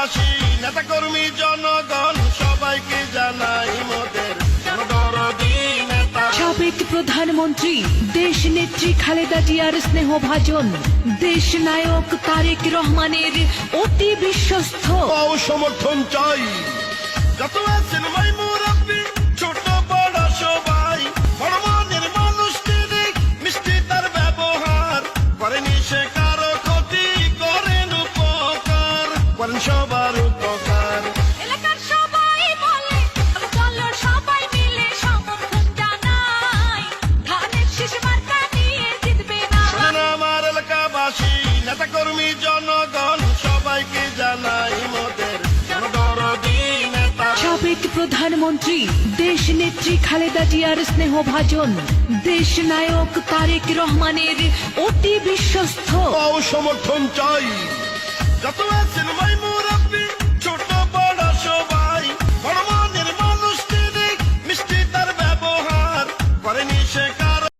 এলাকাবাসী নেতা কর্মী জনগণ সবাইকে জানাই মোদের জনদরদি নেতা। সাবেক প্রধানমন্ত্রী দেশ নেত্রী খালেদা জিয়ার স্নেহভাজন দেশ নায়ক তারেক রহমানের অতি বিশ্বস্ত সমর্থন চাই। যত আছেন ভাই মুরব্বী ছোট বড় সবাই, বড় মনের মানুষ তিনি, মিষ্টি তার ব্যবহার, করেনি সে কারো ক্ষতি, করেন উপকার, করেন সবার উপকার। এলাকার সবাই বলে দলের সবাই মিলে সমর্থন জানাই, ধানের শীষ মার্কা নিয়ে জিতবে না। শোনেন আমার এলাকাবাসী নেতা কর্মী জনগণ সবাইকে জানাই মোদের জনদরদি নেতা। সাবেক প্রধানমন্ত্রী দেশ নেত্রী খালেদা জিয়ার স্নেহভাজন দেশ নায়ক তারেক রহমানের অতি বিশ্বস্ত সমর্থন চাই। যত আছে